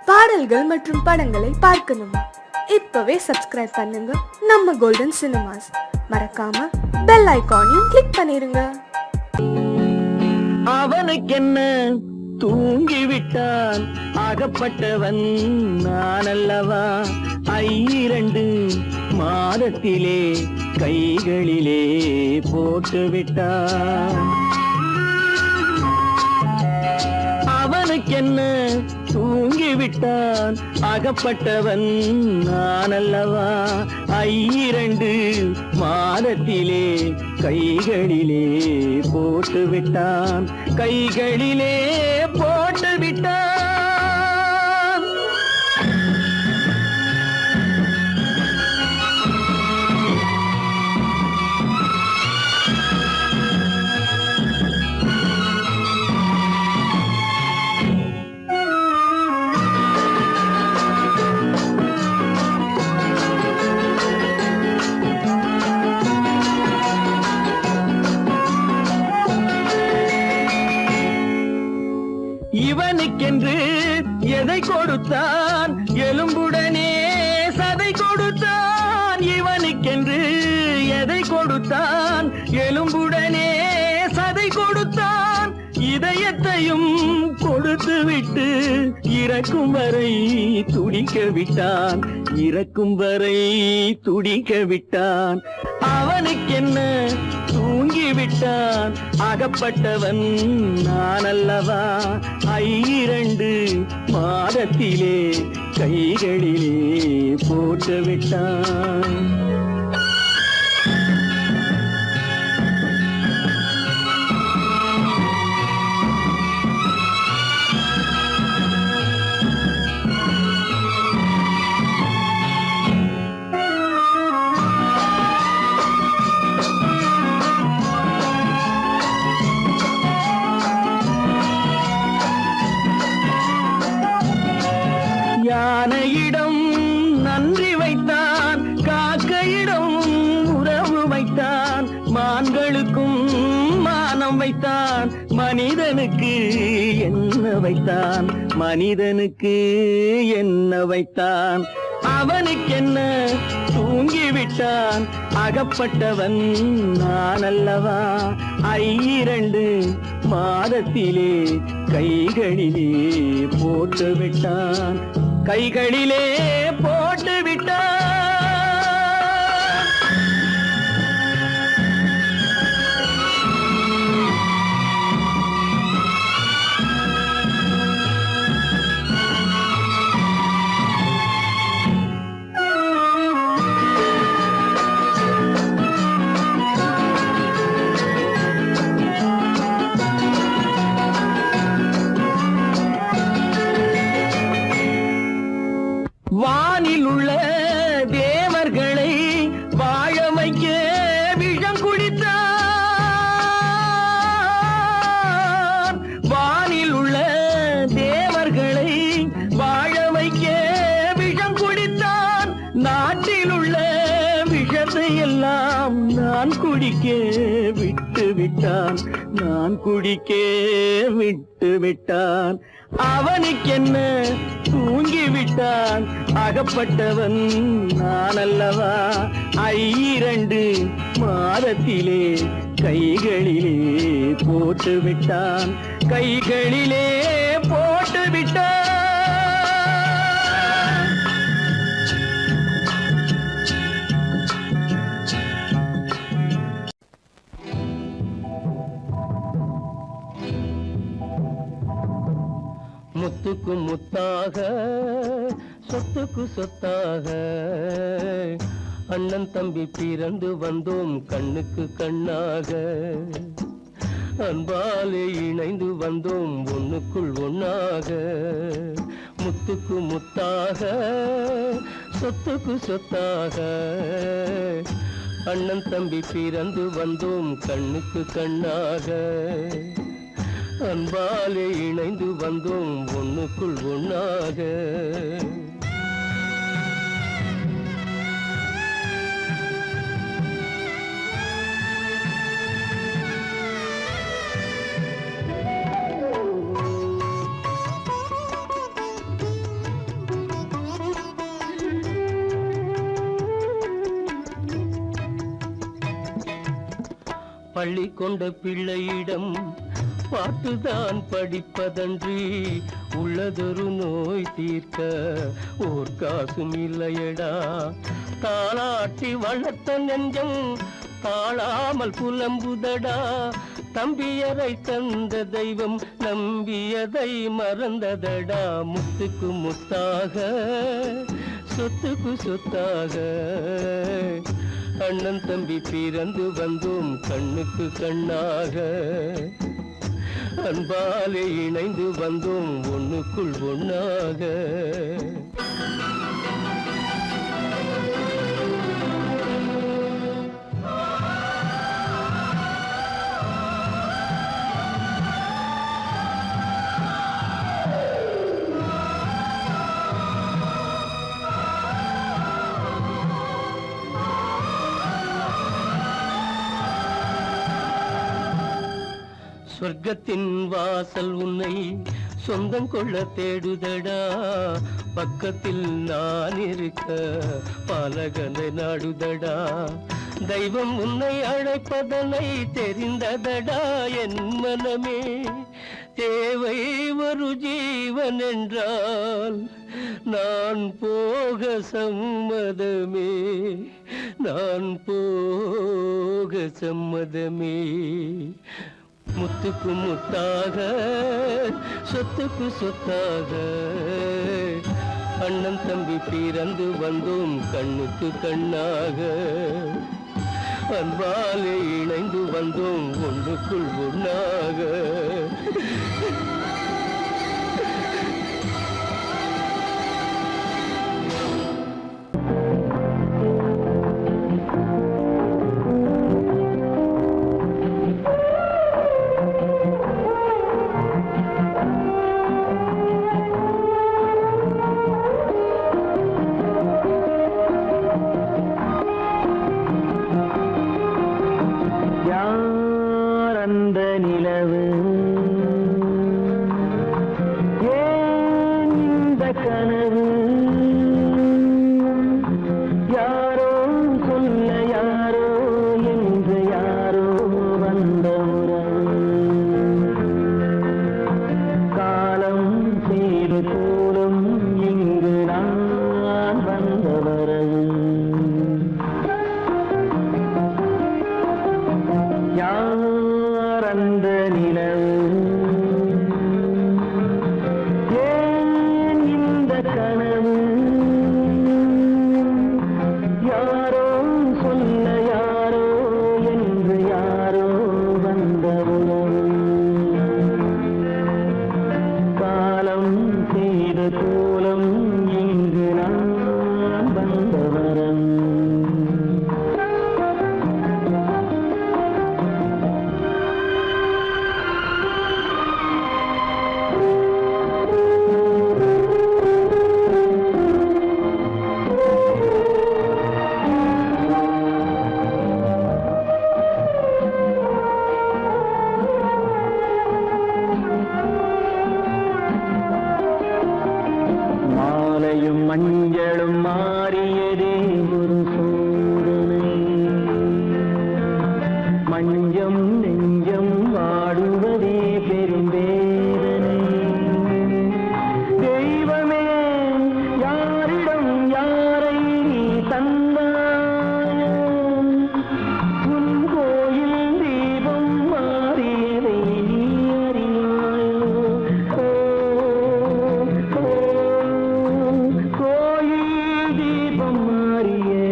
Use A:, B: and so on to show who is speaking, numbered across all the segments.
A: பாடல்கள் மற்றும் படங்களை பார்க்கணுமா? இப்பவே சப்ஸ்கிரைப் பண்ணுங்க நம்ம கோல்டன் சினிமாஸ். மறக்காம பெல் ஐகானையும் கிளிக் பண்ணிருங்க.
B: அவனுக்கென்ன தூங்கிவிட்டான், அகப்பட்டவன் நான் அல்லவா? 2 மாதத்திலே கைகளிலே போட்டுவிட்டான். அவனுக்கென்ன தூங்கிவிட்டான், அகப்பட்டவன் நான் அல்லவா? 2 மாதத்திலே கைகளிலே போட்டுவிட்டான், கைகளிலே போட்டுவிட்டான். இவனுக்கென்று எதை கொடுத்தான், எலும்புடனே சதை கொடுத்தான். இவனுக்கென்று எதை கொடுத்தான், எலும்புடனே சதை கொடுத்தான். இதயத்தையும் கொடுத்து விட்டு இறக்கும் வரை துடிக்க விட்டான், இறக்கும் வரை துடிக்க விட்டான். அவனுக்கென்ன தூங்கிவிட்டான், அகப்பட்டவன் நான் அல்லவா? 2 மாதத்திலே கைகளிலே போட்டுவிட்டான். யானையிடம் நன்றி வைத்தான், காக்கையிடம் உறவு வைத்தான். மான்களுக்கும் மானம் வைத்தான், மனிதனுக்கு என்ன வைத்தான், மனிதனுக்கு என்ன வைத்தான்? அவனுக்கென்ன தூங்கிவிட்டான், அகப்பட்டவன் நான் அல்லவா? 2 மாதத்திலே கைகளிலே போட்டுவிட்டான், கைகளிலே போட்டுவிட்டான். வானில் உள்ள தேவர்களை வாழ வைக்க விஷம் குடித்தான். வானில் உள்ள தேவர்களை வாழ வைக்க விஷம் குடித்தான். நாட்டில் உள்ள விஷத்தை எல்லாம் நான் குடிக்க விட்டு விட்டான், நான் குடிக்க விட்டு விட்டான். அவனுக்கென்ன தூங்கிவிட்டான், அகப்பட்டவன் நான் அல்லவா? 2 மாதத்திலே கைகளிலே போட்டுவிட்டான், கைகளிலே போட்டுவிட்டான். முத்துக்கு முத்தாக, சொத்துக்கு சொத்தாக, அண்ணன் தம்பி பிறந்து வந்தோம் கண்ணுக்கு கண்ணாக. அன்பாலே இணைந்து வந்தோம் ஒண்ணுக்குள் ஒண்ணாக. முத்துக்கு முத்தாக, சொத்துக்கு சொத்தாக, அண்ணன் தம்பி பிறந்து வந்தோம் கண்ணுக்கு கண்ணாக. அன்பாலே இணைந்து வந்தோம் ஒண்ணுக்குள் ஒண்ணாக. பள்ளி கொண்ட பிள்ளையிடம் பாட்டுதான் படிப்பதன்றி உள்ளதொரு நோய் தீர்க்க ஓர் காசும் இல்லையடா. தாளாட்டி வளர்த்த நெஞ்சம் தாழாமல் புலம்புதடா. தம்பியரை தந்த தெய்வம் நம்பியதை மறந்ததடா. முத்துக்கு முத்தாக சொத்துக்கு சொத்தாக அண்ணன் தம்பி பிறந்து வந்தோம் கண்ணுக்கு கண்ணாக. அன்பாலே இணைந்து வந்தோம் ஒண்ணுக்குள் ஒண்ணாக. சொர்க்கத்தின் வாசல் உன்னை சொந்தம் கொள்ள தேடுதடா. பக்கத்தில் நான் இருக்க பாலகனை நாடுதடா. தெய்வம் உன்னை அழைப்பதனை தெரிந்ததடா என் மனமே. தேவை ஒரு ஜீவன் என்றால் நான் போக சம்மதமே. நான் போக சம்மதமே. முத்துக்கு முத்தாக சொத்துக்கு சொத்தாக அண்ணன் தம்பி பிறந்து வந்தோம் கண்ணுக்கு கண்ணாக. அன்பாலே இணைந்து வந்தோம் ஒன்றுக்குள் ஒண்ணாக.
C: மாறியே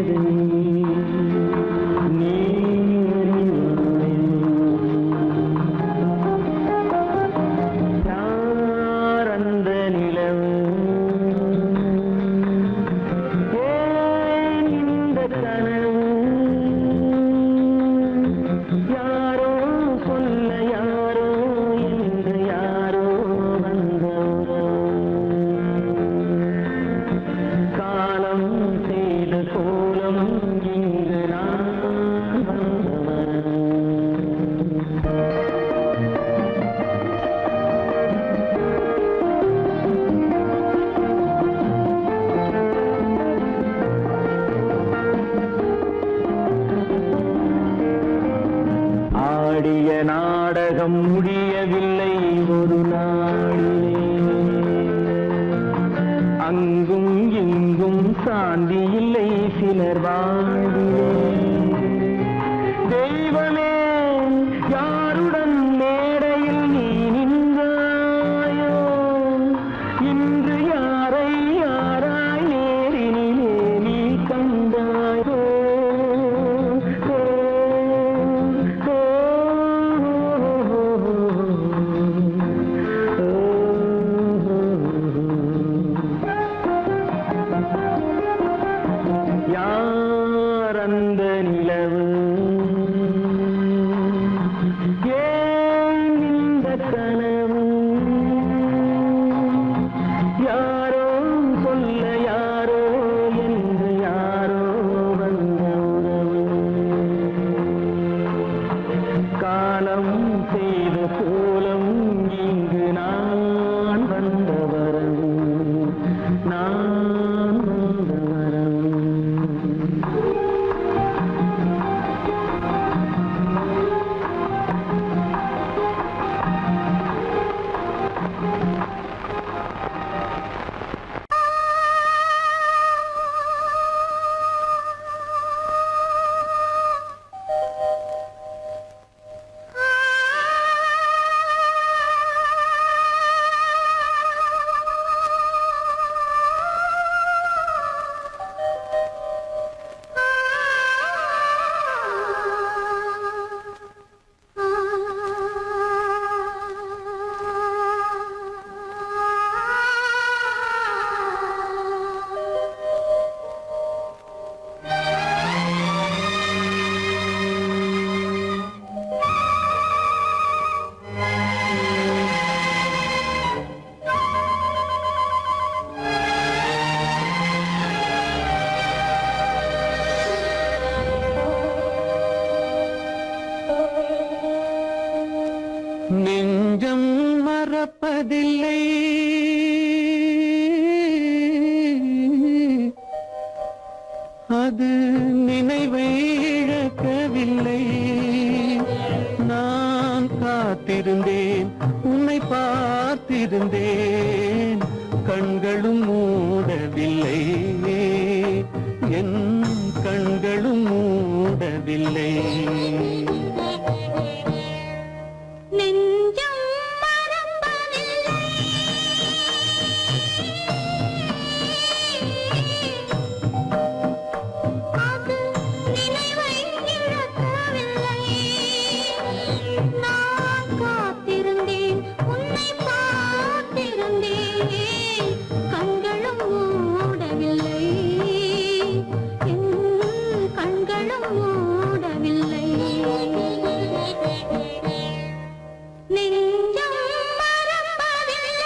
C: அங்கும் இங்கும் சாந்தி இல்லை சிலர் வாழ்விலே. தெய்வமே யாருடன் மேடையில் நீ நின்றாயோ, இன்று யாரை யாராய் நேரினிலே நீ கண்டாயோ. யார் அந்த நிலவு, ஏன் இந்த கனவு, யாரோ சொல்ல யாரோ என்று யாரோ வந்த உறவு. காலம் செய்த கோலம் இங்கு நான் வந்த வரவு, நான் வந்த வரவு. நெஞ்சம் மறப்பதில்லை, அது நினைவை இழக்கவில்லை. நான் காத்திருந்தேன், உன்னை பார்த்திருந்தேன், கண்களும் மூடவில்லை, என் கண்களும் மூடவில்லை.
D: நெஞ்சம் மறப்பதில்லை, அது நினைவை இழக்கவில்லை. நான் காத்திருந்தேன், உன்னை பார்த்திருந்தேன், கண்களும் மூடவில்லை, என் கண்களும் மூடவில்லை. நெஞ்சம் மறப்பதில்லை.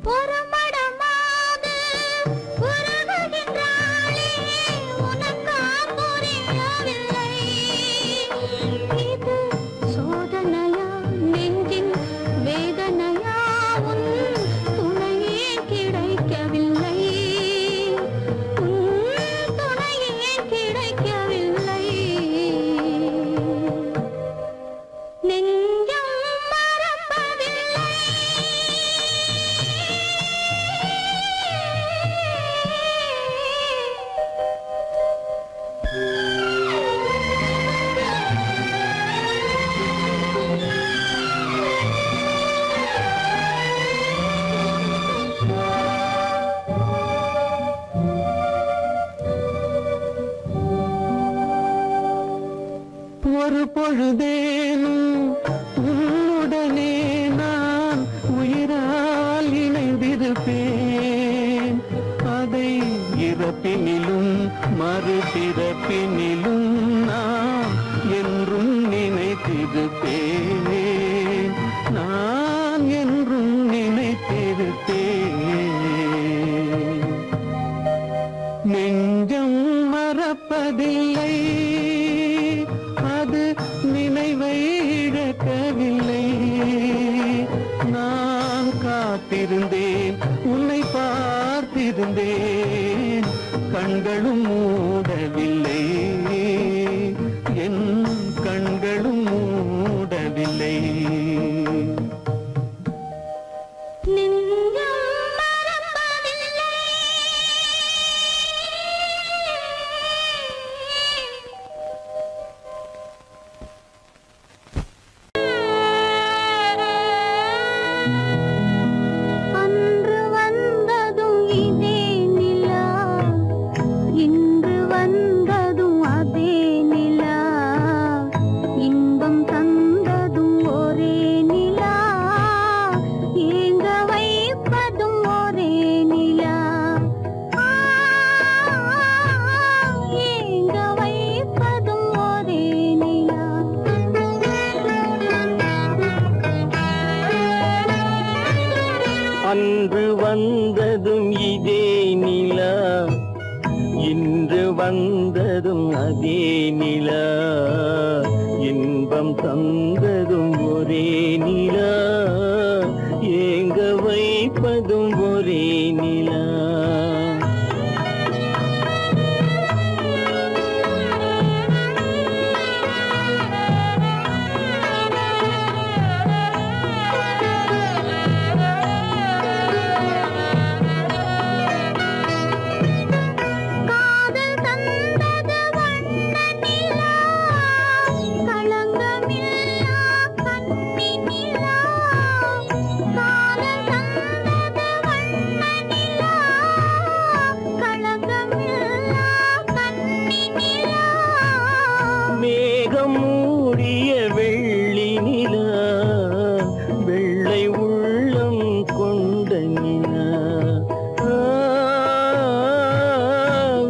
D: புறமடமாக உறவுகின்றாளே, உனக்கா புரியவில்லை? இது சோதனையா, நெஞ்சின் வேதனையா, உன் துணையே கிடைக்கவில்லை, உன் துணையே கிடைக்கவில்லை. நெஞ்சம் மறப்பதில்லை.
C: ஒரு பொழுதேனும் உன்னுடனே நான் உயிரால் இணைந்திருப்பேன். அதை இறப்பினிலும் மறுபிறப்பினிலும் நான் என்றும் நினைத்திருப்பேன், நான் என்றும் நினைத்திருப்பேன். நெஞ்சம் மறப்பதில்லை, நிலா இன்பம் தந்ததும் ஒரே நிலா ஏங்க வைப்பதும் ஒரே நிலா
D: காதல் தந்தது வண்ண நிலா களங்கமில்லா கன்னி நிலா காதல் தந்தது வண்ண நிலா களங்கமில்லா கன்னி நிலா
C: மேகம் மூடிய வெள்ளி நிலா வெள்ளை உள்ளம் கொண்ட நிலா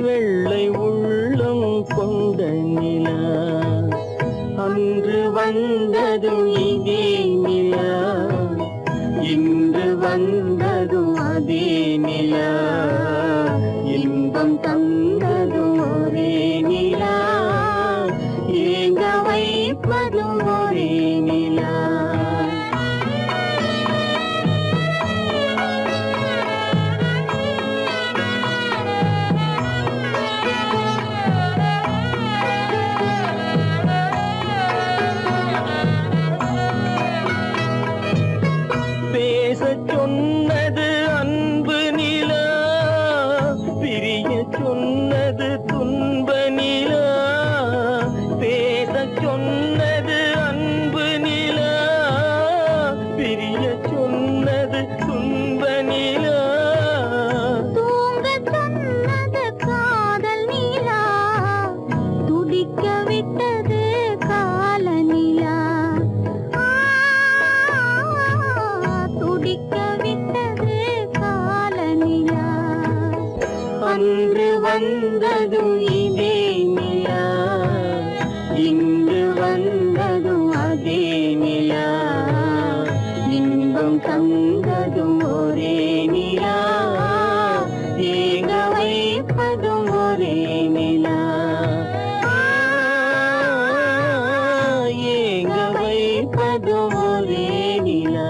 C: வெள்ளை உள்ளம் கொண்ட நிலா அன்று வந்ததும் இதே நிலா இன்று வந்ததும் அதே நிலா இன்பம் தந்ததும் ஒரே நிலா ஏங்க வைப்பதும் ஒரே நிலா பேசச் சொன்னது அன்பு நிலா பிரிய சொன்னது துன்ப நிலா பேசச் சொன்னது அன்பு நிலா பிரிய சொன்னது துன்ப நிலா
D: தூங்கச் சொன்னது காதல் நிலா துடிக்க விட்டது கால நிலா துடிக்க விட்டது கால நிலா
C: அன்று வந்ததும் இதே நிலா இன்று வந்ததும் அதே நிலா இன்பம் தந்ததும் ஒரே நிலா ஏங்க வைப்பதும் ஒரே நிலா ஏங்க வைப்பதும் ஒரே நிலா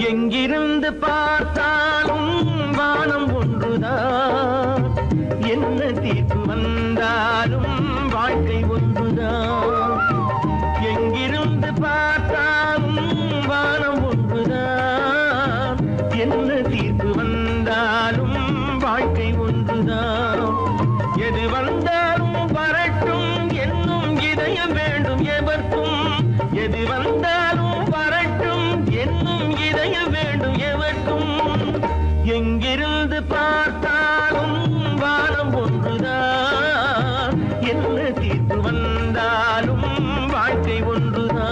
C: எங்கிருந்து பார்த்தாலும் வானம் ஒன்றுதான் என்ன தீர்ப்பு வந்தாலும் வாழ்க்கை ஒன்றுதான் எங்கிருந்து பார்த்தாலும் வானம் ஒன்றுதான் என்ன தீர்ப்பு வந்தாலும் வாழ்க்கை ஒன்றுதான் எது வந்தாலும் வரட்டும் என்னும் இதயம் வேண்டும் எவர்க்கும் எது வந்தாலும் வரட்டும் என்னும் இதயம் வேண்டும் எவர்க்கும் எங்கிருந்து பார்த்தாலும் வானம் ஒன்றுதான் என்ன தீர்ப்பு வந்தாலும் வாழ்க்கை ஒன்றுதான்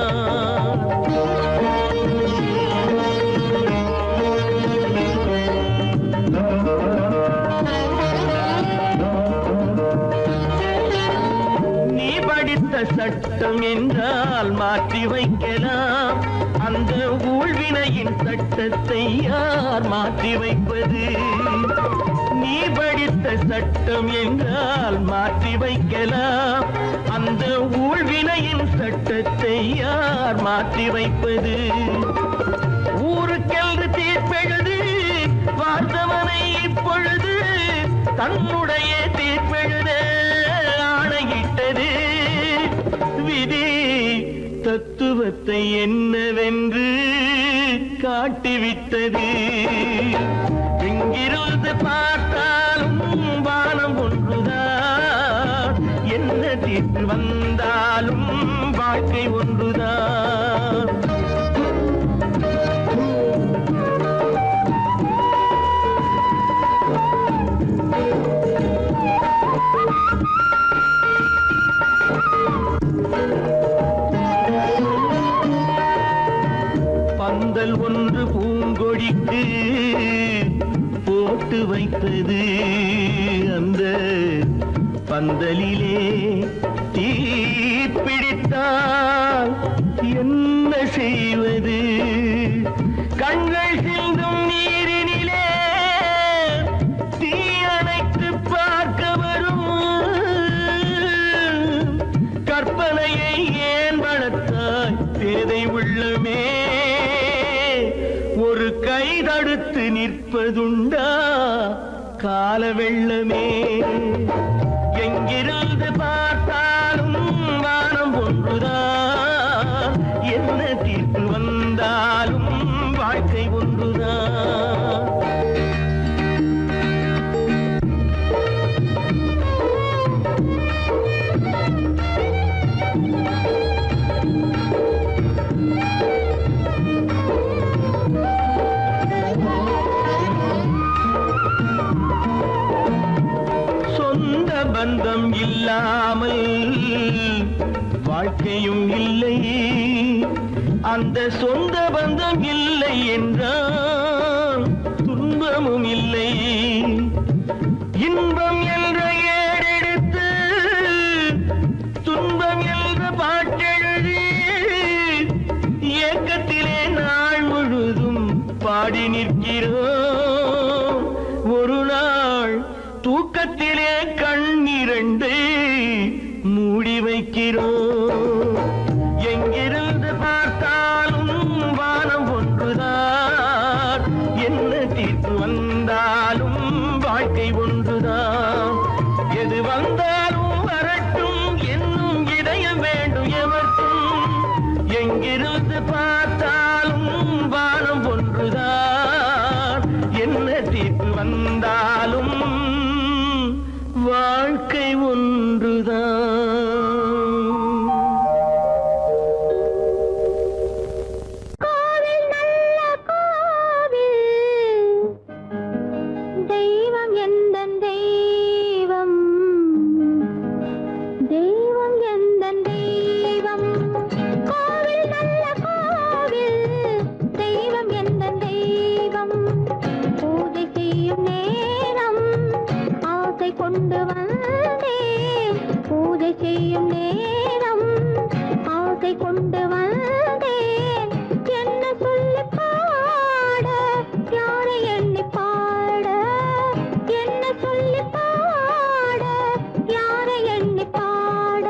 C: நீ படித்த சட்டம் என்றால் மாற்றி வைக்கலாம் அந்த ஊழ்வினையின் சட்டத்தை யார் மாற்றி வைப்பது நீ படித்த சட்டம் என்றால் மாற்றி வைக்கலாம் அந்த ஊழ்வினையின் சட்டத்தை யார் மாற்றி வைப்பது ஊருக்கென்று தீர்ப்பெழுது பார்த்தவனை இப்பொழுது தன்னுடைய தீர்ப்பெழுத ஆணையிட்டது விதி தத்துவத்தை என்னவென்று காட்டிவிட்டது எங்கிருந்து பார்த்தாலும் வானம் ஒன்றுதான் என்ன தீர்ப்பு வந்தாலும் வாழ்க்கை ஒன்றுதான் பந்தல் ஒன்று பூங்கொடிக்கு போட்டு வைத்தது அந்த பந்தலிலே தீ பிடித்தால் என்ன செய்வது கண்கள் சிந்தும் நீரினிலே தீ வந்து நிற்பதுண்டா கால வெள்ளமே எங்கிருந்து பார்த்தாலும் வானம் ஒன்றுதான் என்ன தீர்ப்பு வந்தாலும் வாழ்க்கை ஒன்றுதான் சொந்த பந்தம் இல்லாமல் வாழ்க்கையும் இல்லை அந்த சொந்த பந்தம் இல்லை என்றால் துன்பமும் இல்லை இன்பம் என்ற ஏடெடுத்து துன்பம் என்ற பாட்டெழுதி ஏக்கத்திலே நாள் முழுதும் பாடி நிற்கிறோம் ஒரு நாள் தூக்கத்திலே கண்ணிரண்டு மூடி வைக்கிறோம் எங்கிருந்து பார்த்தாலும் வானம் ஒன்றுதான் என்ன தீர்ப்பு வந்தாலும் வாழ்க்கை ஒன்றுதான் எது வந்தாலும் வரட்டும் என்னும் இதயம் வேண்டும் எவர்க்கும் எங்கிருந்து பார்த்தாலும் வானம் ஒன்றுதான் என்ன தீர்ப்பு வந்தாலும் வாழ்க்கை ஒன்றுதான்
D: கோவில் நல்ல கோவில் தெய்வம் எந்தன் தெய்வம் தெய்வம் எந்தன் தெய்வம் கோவில் நல்ல கோவில் தெய்வம் எந்தன் தெய்வம் பூஜை செய்யும் நேரம் ஆசை கொண்டு வந்தேன் பூஜை செய்யும் நேரம் ஆசை கொண்டு வந்தேன் என்ன சொல்லி பாட யாரை எண்ணி பாட என்ன சொல்லி பாட யாரை எண்ணி பாட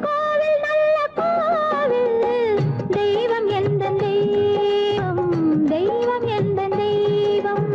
D: கோவில் நல்ல கோவில் தெய்வம் எந்த தெய்வம் தெய்வம் எந்த தெய்வம்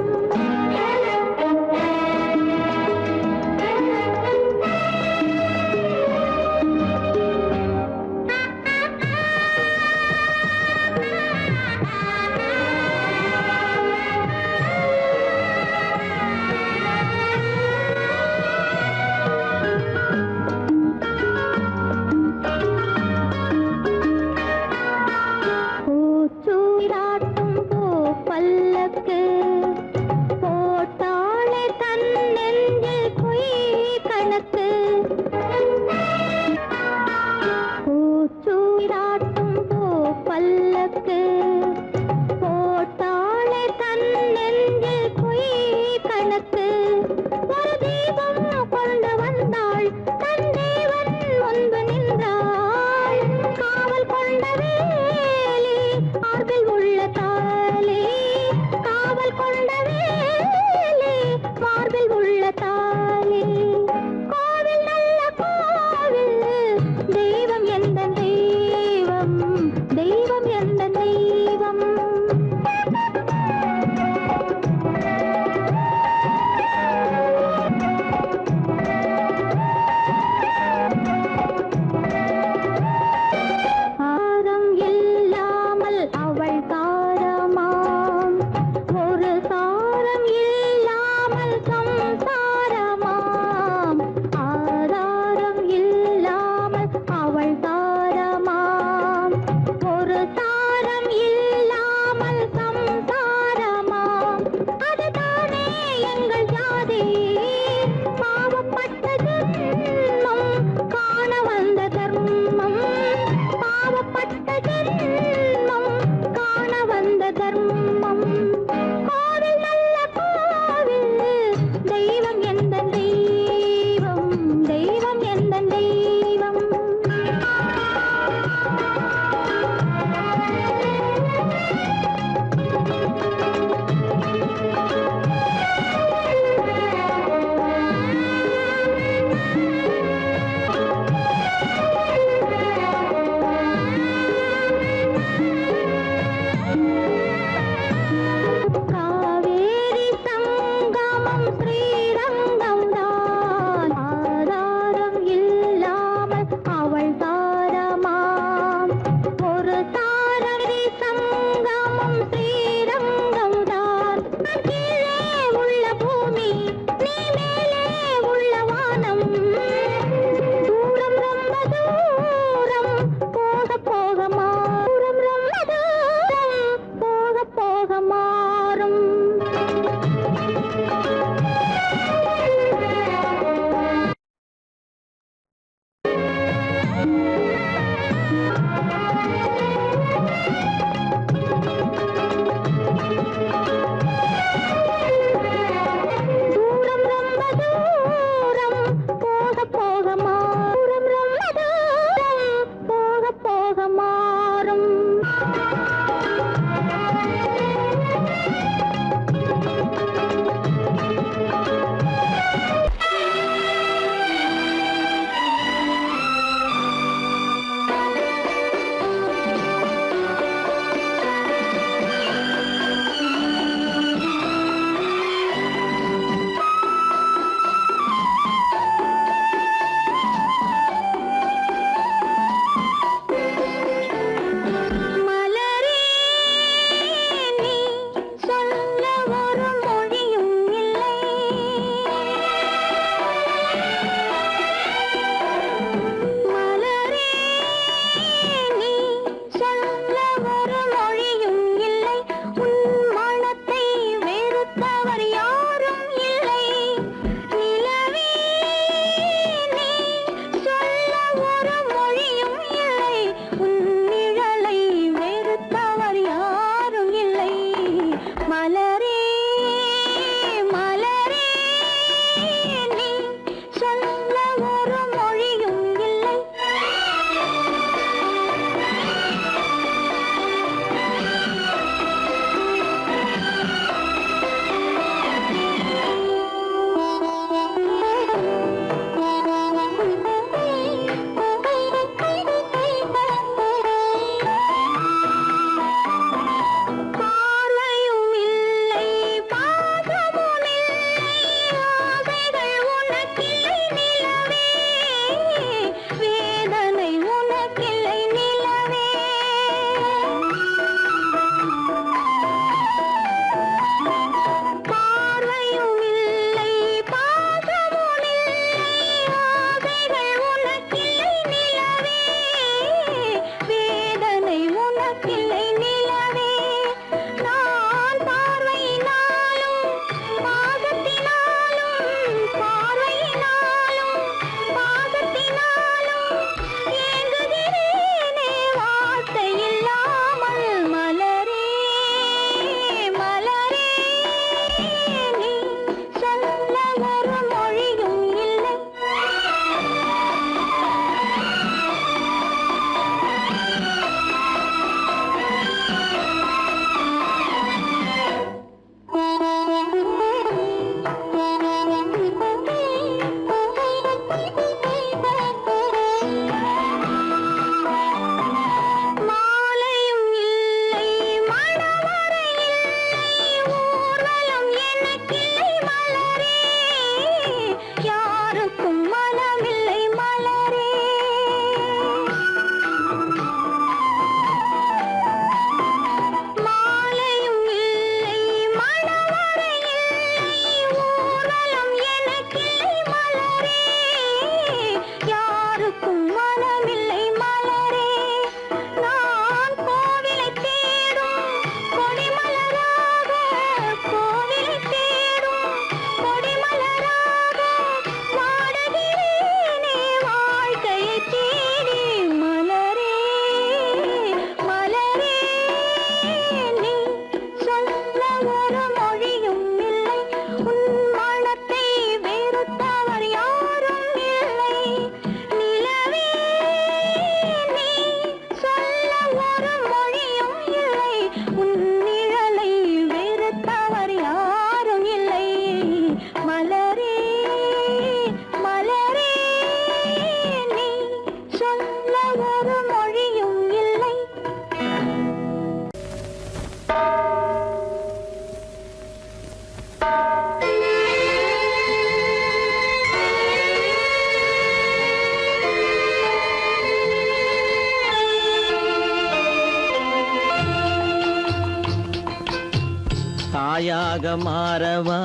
C: தாயாக மாறவா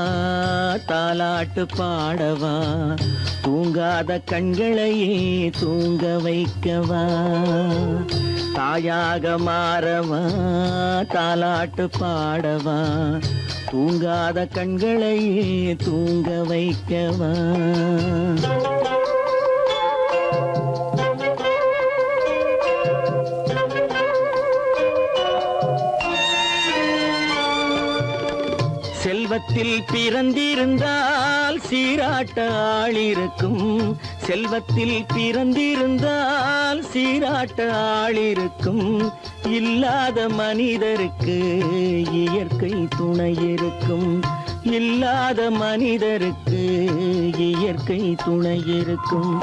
C: தாலாட்டு பாடவா தூங்காத கண்களையே தூங்க வைக்கவா தாயாக மாறவா தாலாட்டு பாடவா தூங்காத கண்களையே தூங்க வைக்கவா செல்வத்தில் பிறந்திருந்தால் சீராட்ட ஆள் இருக்கும் செல்வத்தில் பிறந்திருந்தால் சீராட்ட ஆள் இருக்கும் இல்லாத மனிதருக்கு இயற்கை துணை இருக்கும் இல்லாத மனிதருக்கு இயற்கை துணை இருக்கும்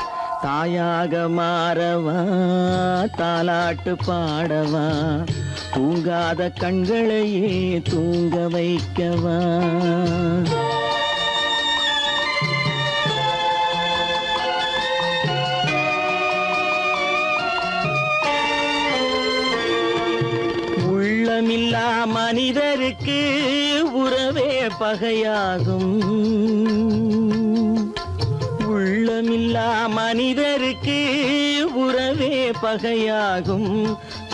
C: தாயாக மாறவா தாலாட்டு பாடவா தூங்காத கண்களையே தூங்க வைக்கவா உள்ளமில்லா மனிதருக்கு உறவே பகையாகும் உள்ளமில்லா மனிதருக்கு உறவே பகையாகும்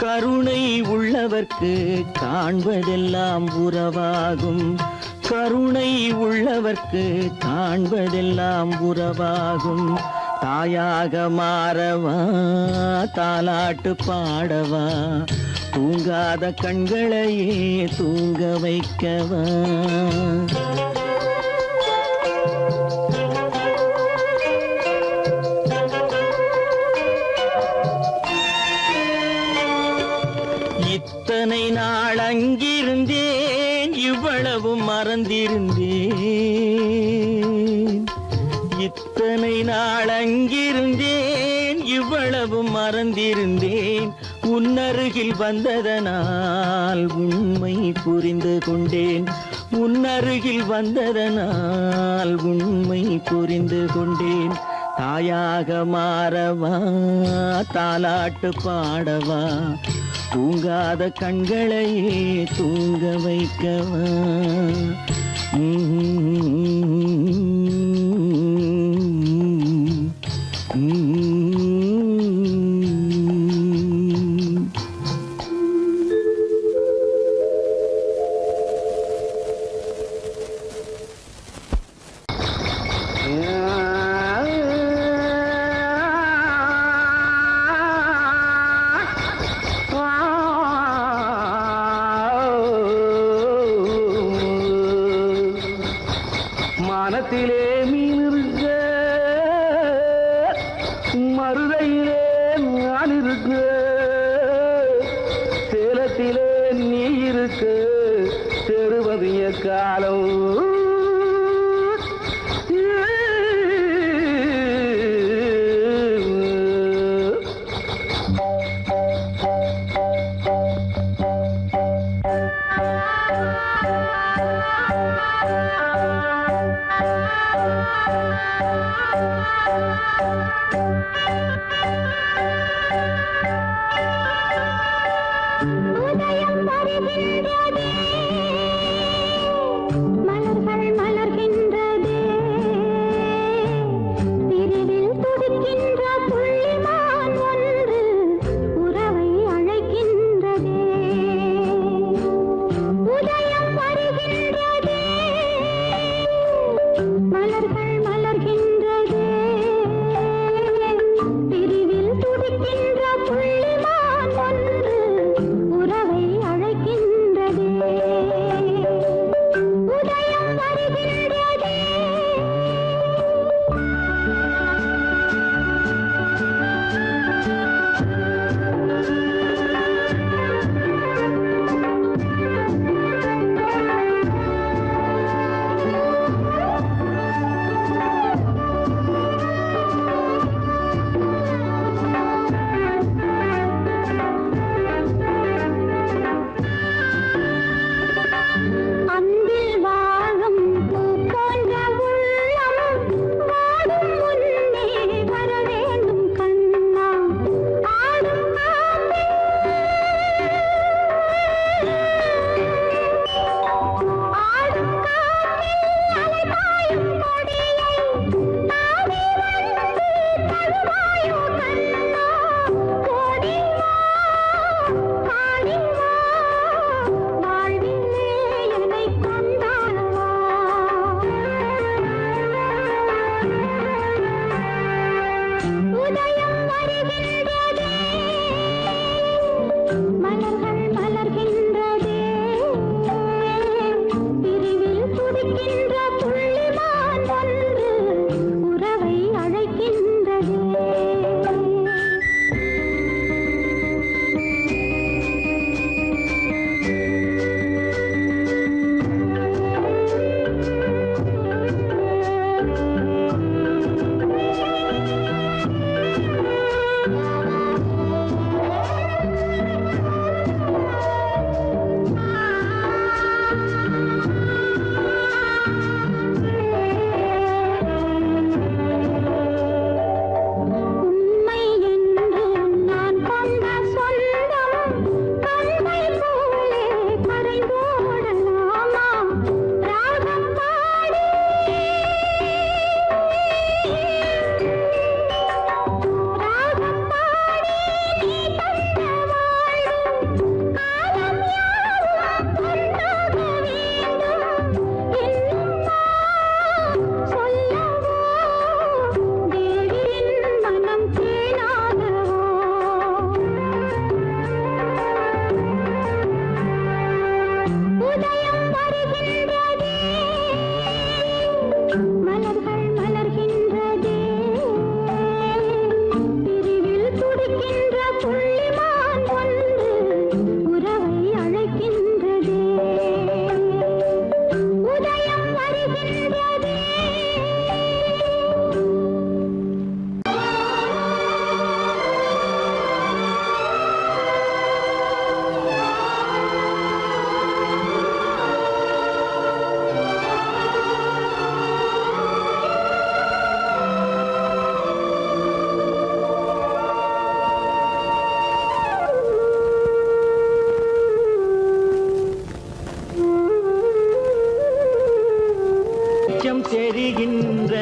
C: கருணை உள்ளவர்க்கு காண்பதெல்லாம் உறவாகும் கருணை உள்ளவர்க்கு காண்பதெல்லாம் உறவாகும் தாயாக மாறவா தாலாட்டு பாடவா தூங்காத கண்களையே தூங்க வைக்கவா இத்தனை நாள் அங்கிருந்தேன் இவ்வளவு மறந்திருந்தேன் இத்தனை நாள் அங்கிருந்தேன் இவ்வளவு மறந்திருந்தேன் உன்னருகில் வந்ததனால் உண்மை புரிந்து கொண்டேன் உன்னருகில் வந்ததனால் உண்மை புரிந்து கொண்டேன் தாயாக மாறவா தாலாட்டு பாடவா தூங்காத கண்களையே தூங்க வைக்கவா மானத்திலே மீன் இருக்க மருதையிலே நான் இருக்க சேலத்திலே நீ இருக்க தெருவதிய காலம்
D: உதயம் வருகின்றதே மலர்கள் மலர்கின்றதே பிரிவில் துடிக்கின்ற புள்ளிமான் ஒன்று உறவை அழைக்கின்றதே உதயம் வருகின்றதே மலர்கள் மலர்கின்றதே பிரிவில் துடிக்கின்ற புள்ளிமான் ஒன்று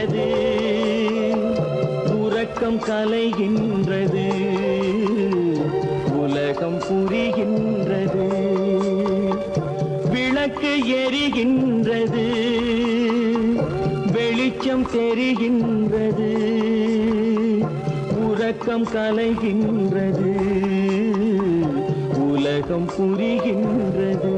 C: தெரிகின்றது, உறக்கம் கலைகின்றது, உலகம் புரிகின்றது. விளக்கு எரிகின்றது, வெளிச்சம் தெரிகின்றது, உறக்கம் கலைகின்றது, உலகம் புரிகின்றது.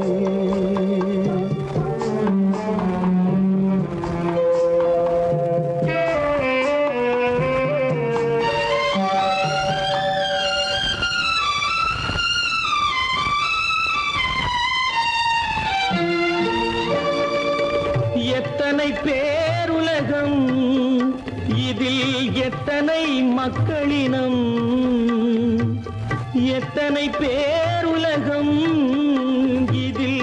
C: எத்தனை பேருலகம், இதில் எத்தனை மக்களினம், எத்தனை பேருலகம், இதில்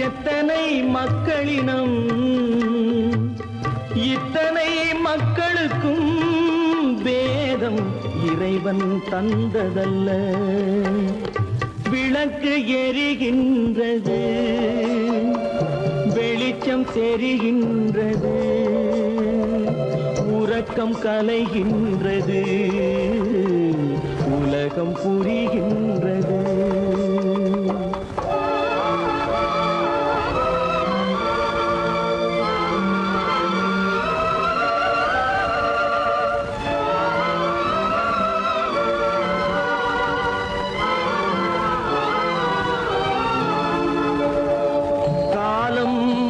C: எத்தனை மக்களினம், இத்தனை மக்களுக்கும் வேதம் இறைவன் தந்ததல்ல. விளக்கு எரிகின்றது, வெளிச்சம் தெரிகின்றது, உறக்கம் கலைகின்றது, உலகம் புரிகின்றது.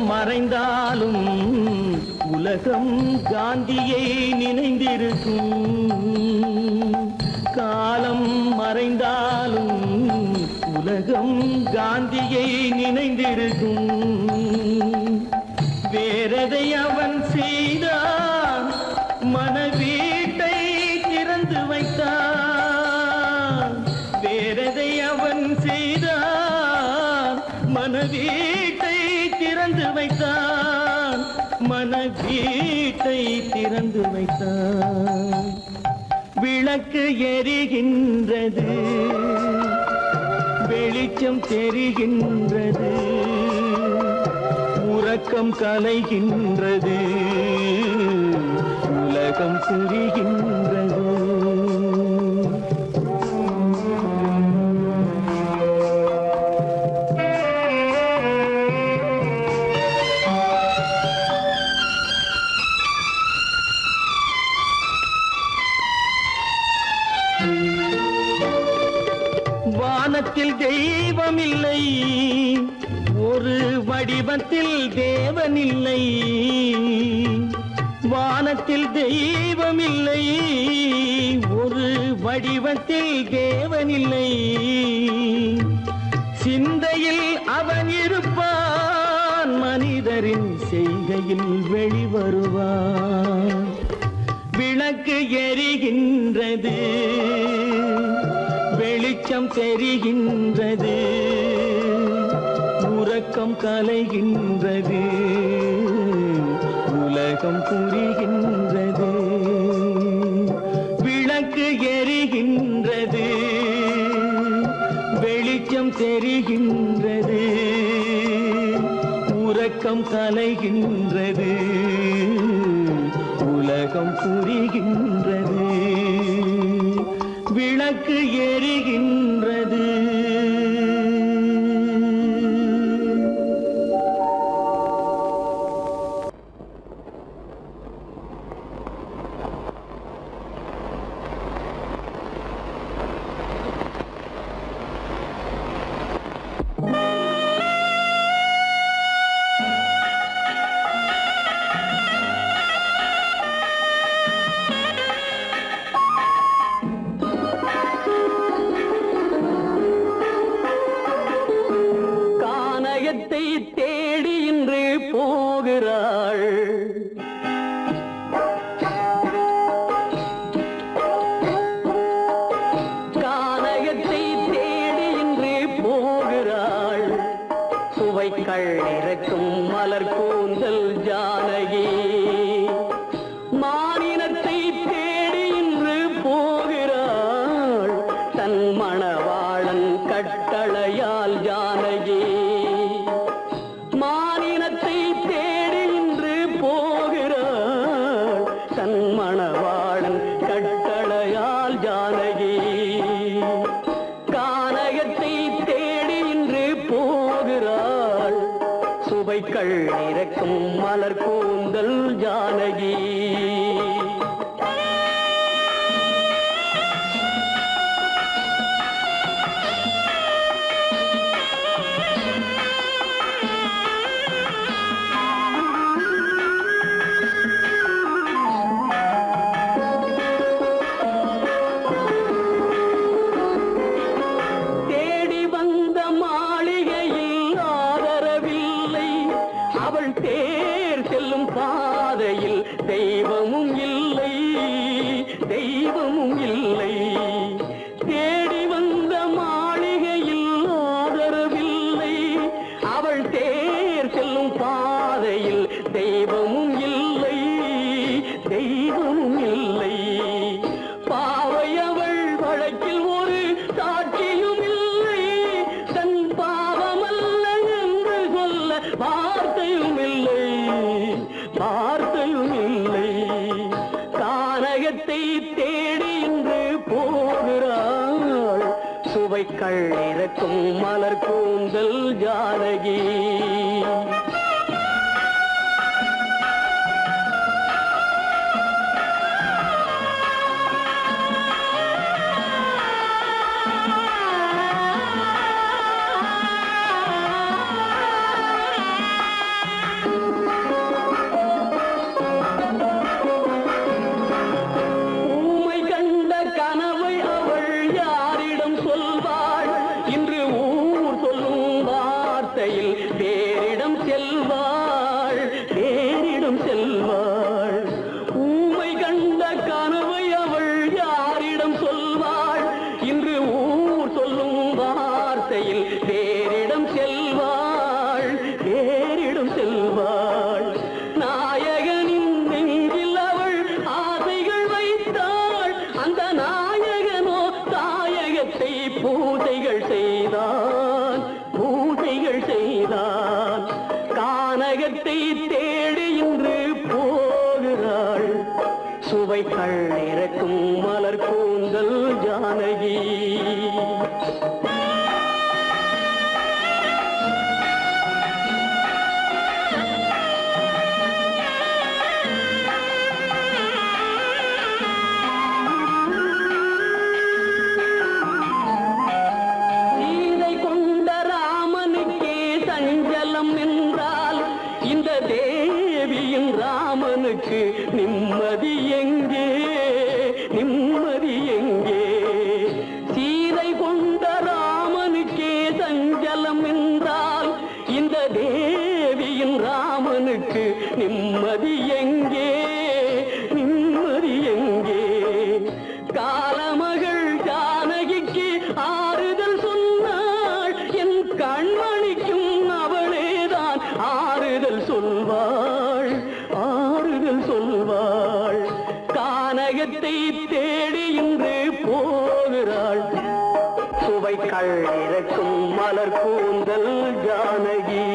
C: மறைந்தாலும் உலகம் காந்தியை நினைந்திருக்கும், காலம் மறைந்தாலும் உலகம் காந்தியை நினைந்திருக்கும். வேறதை அவன் செய்தான், மனவீட்டை திறந்து வைத்தான். வேறதை அவன் செய்தான், மனவீட்டை திறந்து வைத்தான், மனவீட்டை திறந்து வைத்தான். விளக்கு எரிகின்றது, வெளிச்சம் தெரிகின்றது, உறக்கம் கலைகின்றது, உலகம் புரிகின்றது. வானத்தில் தெய்வம் இல்லை, ஒரு வடிவத்தில் தேவன் இல்லை. வானத்தில் தெய்வம் இல்லை, ஒரு வடிவத்தில் தேவன் இல்லை. சிந்தையில் அவன் இருப்பான், மனிதரின் செய்கையில் வெளிவருவான். விளக்கு எரிகின்றது, வெளிச்சம் தெரிகின்றது, உறக்கம் கலைகின்றது, உலகம் புரிகின்றது. விளக்கு எரிகின்றது, வெளிச்சம் தெரிகின்றது, உறக்கம் கலைகின்றது, உலகம் புரிகின்றது. விளக்கு எரிகின்றது. தன் மணவாளன் கட்டளையால் ஜானகி கானகத்தை தேடி இன்று போகிறாள் சுவைக்கள் இறக்கும் மலர் கூந்தல் ஜானகி தெய்வமும் இல்லை தெய்வமும் இல்லை தேடி வந்த மாளிகையில் ஆதரவில்லை அவள் தேர் செல்லும் பாதையில் தெய்வமும் இல்லை தெய்வமும் இல்லை பாவை அவள் வழக்கில் ஒரு சாட்சியும் இல்லை தன் பாவமல்ல என்று சொல்ல வார்த்தையும் இல்லை வார்த்தையும் இல்லை கானகத்தை தேடி இன்று போகிறாள் சுவைக்கள் இறக்கும் மலர் கூந்தல் ஜானகி தேரிடம் செல்வாள் ஊமை கண்ட கனவை அவள் யாரிடம் சொல்வாள் இன்று ஊர் சொல்லும் வார்த்தையில் தேரிடம் செல்வாள் நாயகனின் நெஞ்சில் அவள் ஆசைகள் வைத்தாள் அந்த நாயகனோ தாயகத்தை பூஜைகள் செய்தான் கானகத்தை தேடி இன்று போகிறாள் சுவைக்கள் இறக்கும் மலர் கூந்தல் ஜானகி இந்த தேவியின் ராமனுக்கு நிம்மதி எங்கே சீதை கொண்ட ராமனுக்கே சஞ்சலம் என்றால் இந்த தேவியின் ராமனுக்கு நிம்மதி எங்கே காலமகள் ஜானகிக்கு ஆறுதல் சொன்னாள் என் கண்மணிக்கும் அவளேதான் ஆறுதல் சொல்வாள் கானகத்தை தேடி இன்று போகிறாள் சுவைக்கள் இறக்கும் மலர் கூந்தல் ஜானகி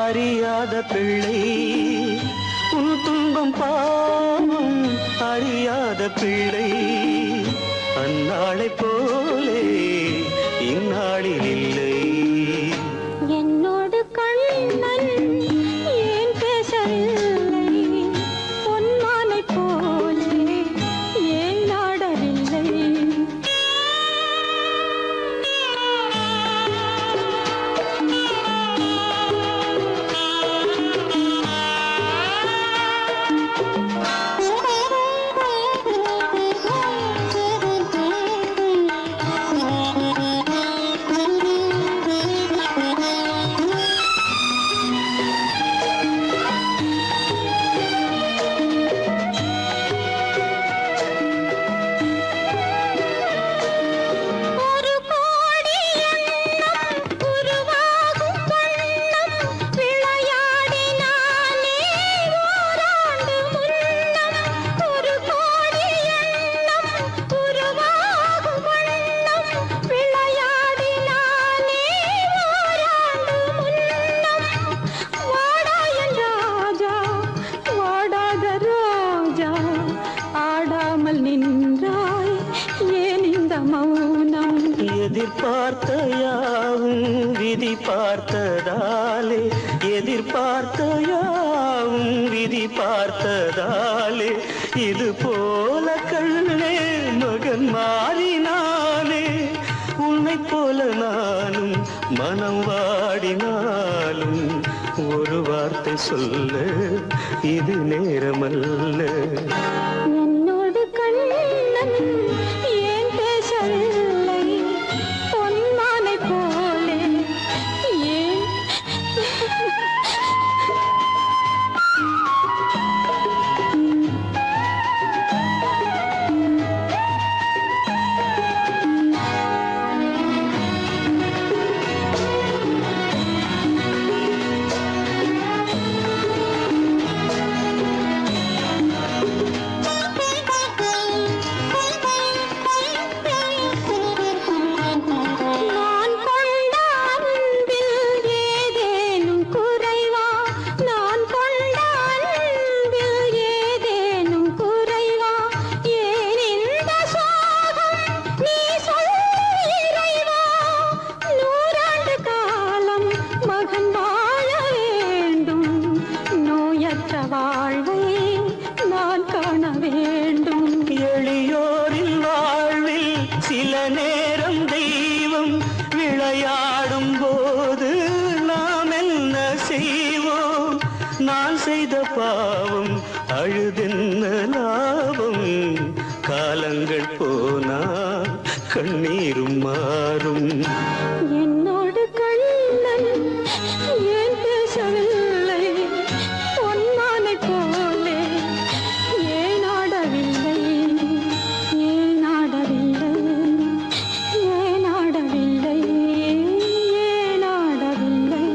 C: அறியாத பிள்ளை உன் துன்பம் பாவம் அறியாத பிள்ளை அந்நாளை போலே இந்நாளில் இல்லை
D: என்னோடு கண்ணன் ஏன் பேசவில்லை பொன்மானை போ
C: எதிர்பார்த்த யாவும் விதி பார்த்ததாலே எதிர்பார்த்த யாவும் விதி பார்த்ததாலே இது போல கண்ணே மகன் மாறினானே உன்னை போல நானும் மனம் வாடினாலும் ஒரு வார்த்தை சொல்ல இது நேரமல்ல.
D: என்னோடு கண்ணன் ஏன் பேசவில்லை பொன்மானை போலே ஏன் நான் கொண்ட அன்பில் ஏதேனும் குறைவா நான் கொண்ட அன்பில் ஏதேனும் குறைவா ஏன் இந்த சோகம் நீ சொல் இறைவா நூறாண்டு காலம் மகன் வாழ வேண்டும் நோயற்ற வாழ்வை நான் காண வேண்டும்.
C: எளியோரின் வாழ்வில் சில நேரம் தெய்வம் விளையாடும் போது நாம் என்ன செய்வோம்? நான் செய்த பாவம் அழுதென்ன லாபம்? காலங்கள் போனா கண்ணீரும் மாறும்.
D: என்னோடு கண்ணன் ஏன் பேசவில்லை பொன்மானை போலே ஏன் ஆடவில்லை ஏன் ஆடவில்லை ஏன் ஆடவில்லை ஏன் ஆடவில்லை.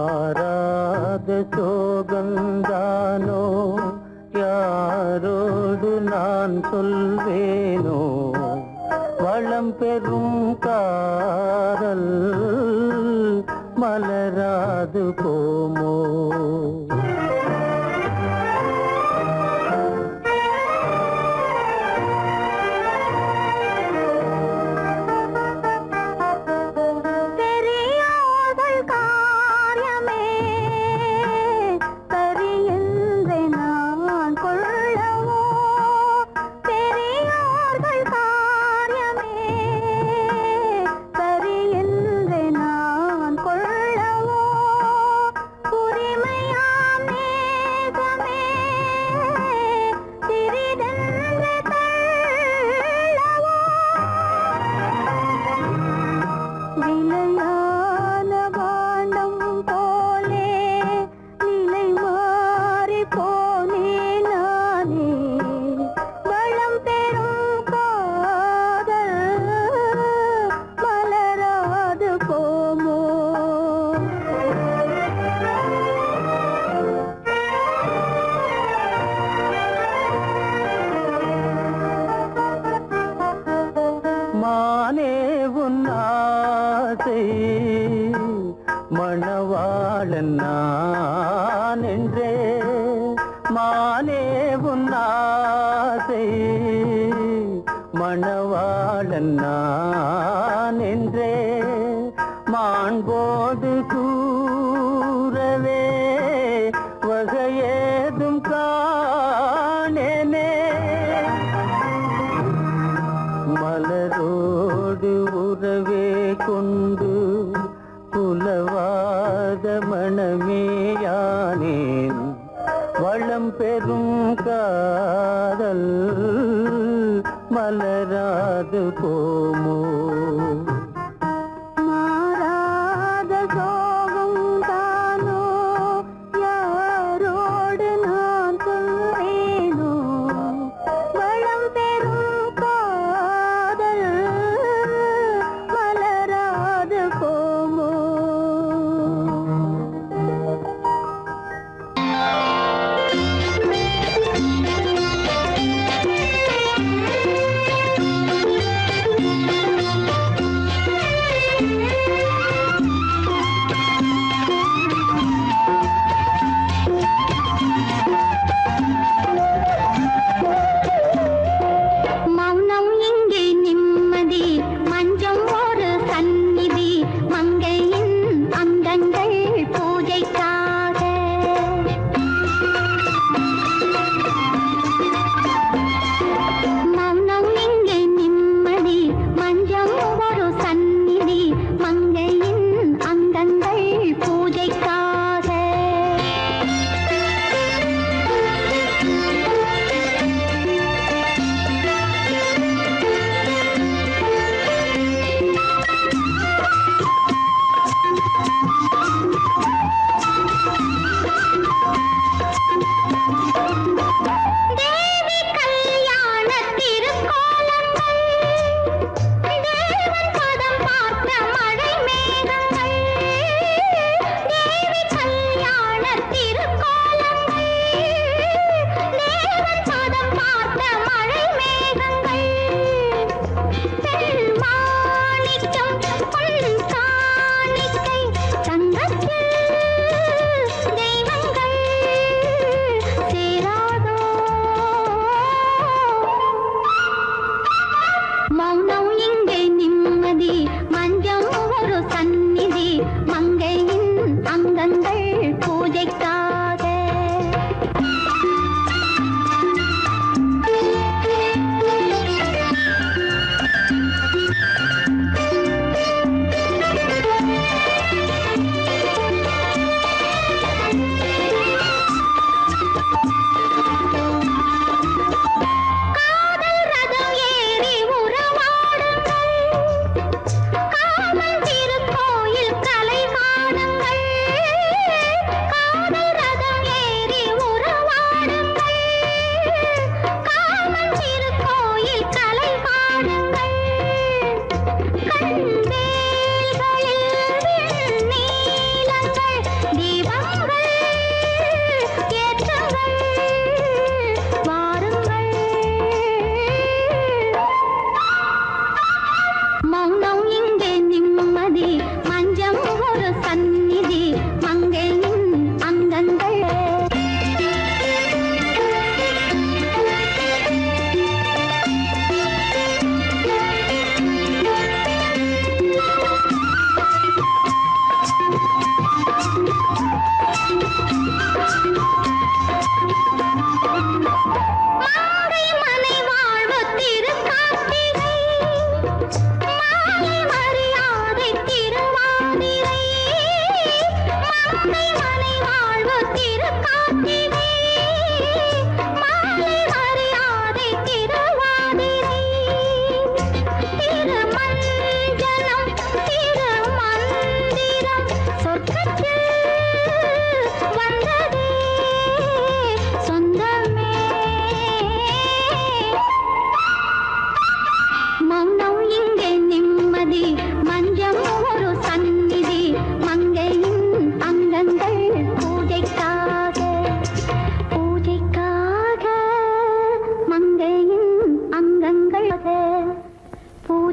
C: மாறாத சோகந்தானோ யாரோடு நான் சொல்வேனோ வளம் பெறும் காதல் மலராது போமோ மானே உன் ஆசை மணவாளன் நான் என்றே மானே உன் ஆசை மணவாளன் நான் என்றே மாண்போடு கூறவே வகையேதும் காணேனே மலரோடு உறவே கொண்டு புலவாத மணமேயானேன் வளம் பெறும் காதல் மலராது போமோ
D: மாறாத சோகம் தானோ யாரோடு நான் சொல்வேனோ வளம் பெறும் காதல் மலராது போமோ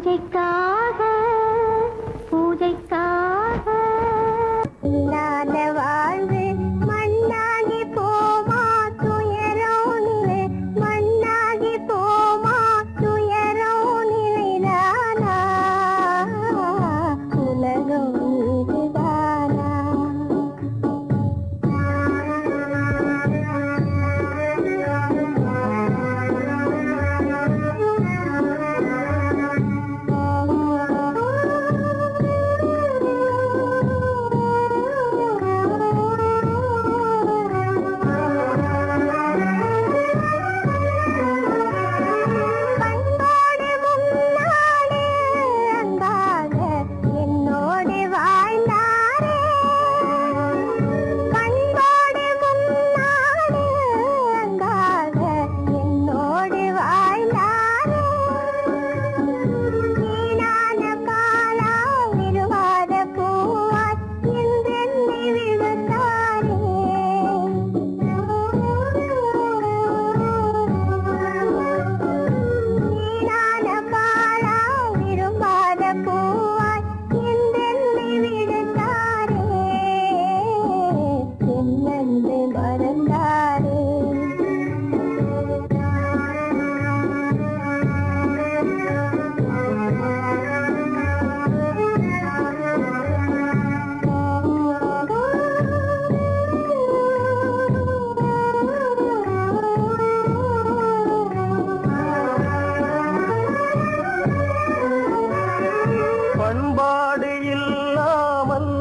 D: பூஜைக்காக பூஜைக்காக இல்லாத வாழ்வு மண்ணாகி போமா துயரோனிலே மண்ணாகி போமா துயரோனிலைதானா உலகம் இதுதானா
C: பண்பாடு இல்லாமல்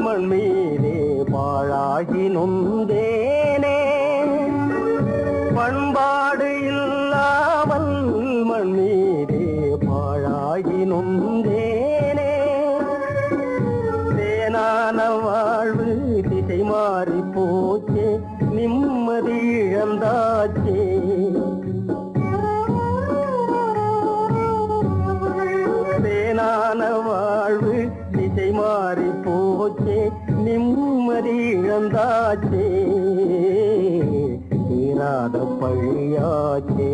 C: மண் மீதே பாழாகி நொந்தேனே பண்பாடு இல்லாமல் மண் மீதே பாழாகி நொந்தேனே தேனான வாழ்வு திசை மாறி போச்சே நிம்மதி இழந்தாச்சே தேனான வாழ்வு திசை மாறி போச்சே நிம்மதி இழந்தாச்சே தீராத பழியாச்சே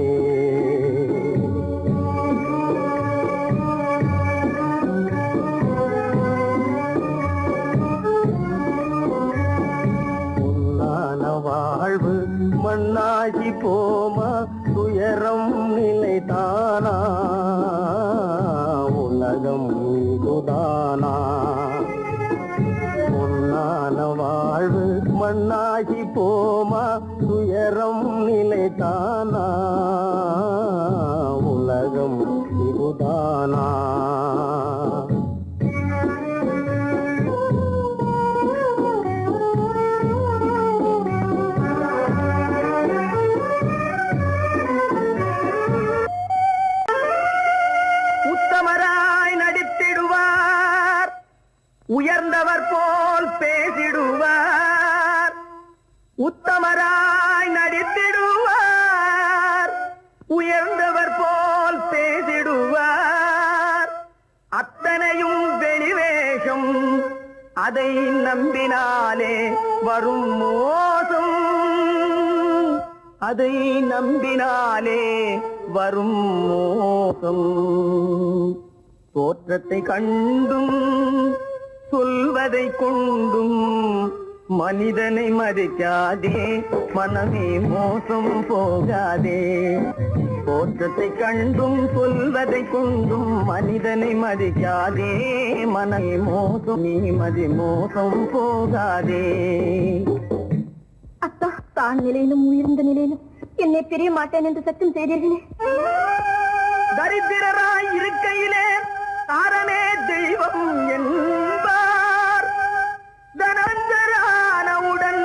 C: பொன்னான வாழ்வு மண்ணாகி போமா துயரம் நிலைதானா உலகம் இதுதானா பொன்னான வாழ்வு மண்ணாகி போமா துயரம் நிலைதானா உலகம் இதுதானா உத்தமராய் நடித்திடுவார் உயர்ந்தவர் போல் பேசிடுவார் உத்தமராய் நடித்திடுவார் உயர்ந்தவர் போல் பேசிடுவார் அத்தனையும் வெளிவேஷம் அதை நம்பினாலே வரும் மோசம் அதை நம்பினாலே வரும் மோசம் தோற்றத்தை கண்டும் சொல்வதை கொண்டும் மனிதனை மதிக்காதே மனமே மோசம் போகாதே தோற்றத்தை கண்டும் சொல்வதை கொண்டும் மனிதனை மதிக்காதே மனமே மோசம் நீ மதி மோசம் போகாதே
D: அத்தா தான் நிலையிலும் உயர்ந்த நிலையிலும் என்னை பிரிய மாட்டேன் என்று சத்தியம் செய்தீர்களே
C: தரித்திரராய் இருக்கையிலே தாரமே தெய்வம் என்பார் தனஞ்சரானவுடன்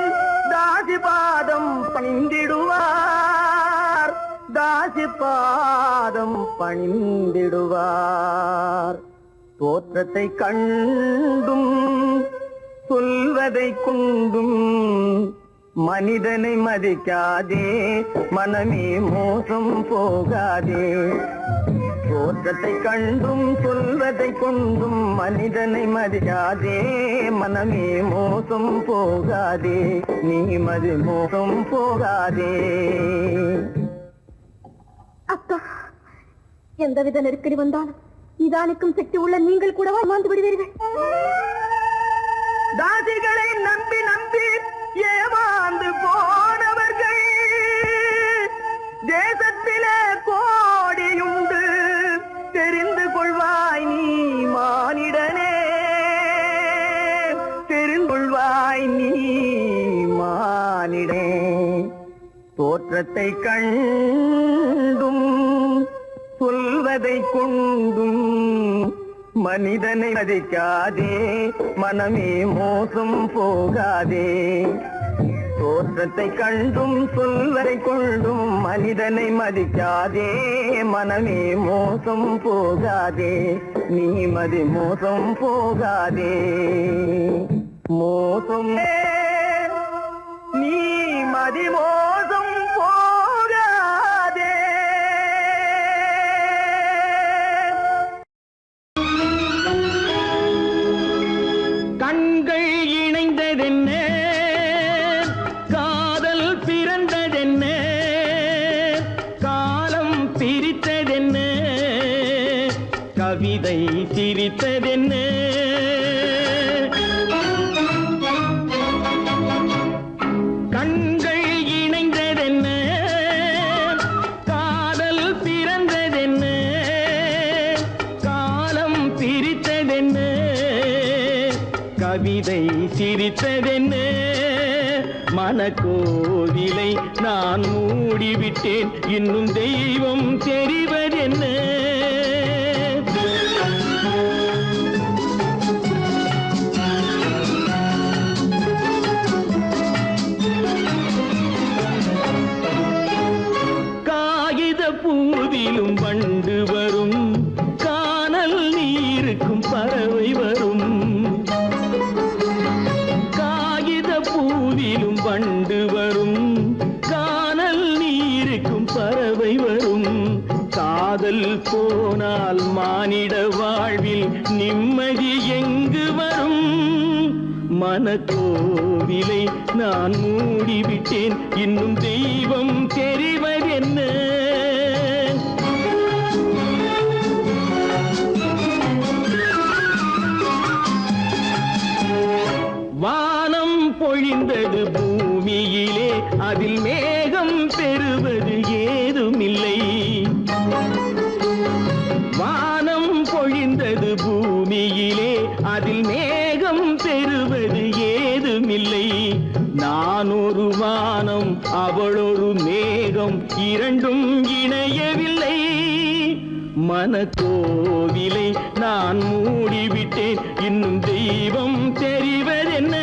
C: தாசிபாதம் பணிந்திடுவார் தாசிபாதம் பணிந்திடுவார் தோற்றத்தை கண்டும் சொல்வதை கொண்டும் மனிதனை மதிக்காதே மனமே மோசம் போகாதே தோற்றத்தை கண்டும் சொல்வதை கொண்டும் மனிதனை மதிக்காதே மனமே மோசம் போகாதே நீ மதி மோசம் போகாதே
D: அத்தா எந்தவித நெருக்கடி வந்தாலும் நிதானிக்கும் சக்தி உள்ள நீங்கள் கூடவா மாந்து விடுவீர்கள்?
C: தாசிகளை நம்பி நம்பி ஏமாந்து போனவர்கள் தேசத்திலே கோடியுண்டு, தெரிந்து கொள்வாய் நீ மானிடனே, தெரிந்து கொள்வாய் நீ மானிடே. தோற்றத்தை கண்டும் சொல்வதை கொண்டும் மனிதனை மதிக்காதே, மனமே மோசம் போகாதே. தோற்றத்தை கண்டும் சொல்வதை கொண்டும் மனிதனை மதிக்காதே, மனமே மோசம் போகாதே, நீ மதி மோசம் போகாதே. மோசம் நீ மதி மோசம் போகாதே. கண்கள் இணைந்ததென்ன, காதல் பிறந்ததென்ன, காலம் பிரித்ததென்ன, கவிதை சிரித்ததென்ன. கண்கள் இணைந்ததென்ன, காதல் பிறந்ததென்ன, காலம் பிரித்ததென்ன, கவிதை சிரித்ததென்ன. மனக்கோவிலை நான் மூடிவிட்டேன், இன்னும் தெய்வம் தெரிவதென்ன. காகித பூவிலும் வண்டு வரும், கானல் நீருக்கும் பறவை வரும். காகித பூவிலும் வண்டு வரும், கானல் நீருக்கும் பறவை வரும். காதல் போனால் மானிட வாழ்வில் நிம்மதி எங்கு வரும்? மனக்கோவிலை நான் மூடிவிட்டேன், இன்னும் தெய்வம் தெரிவதென்ன. வானம் பொழிந்தது பூமியிலே, அதில் மேகம் பெறுவது ஏதுமில்லை. வானம் பொழிந்தது பூமியிலே, அதில் மேகம் பெறுவது ஏதுமில்லை. நான் ஒரு வானம், அவளொரு மேகம், இரண்டும் இணையவில்லை. மனக்கோவிலை நான் மூடிவிட்டேன், இன்னும் தெய்வம் தெரிவதென்ன.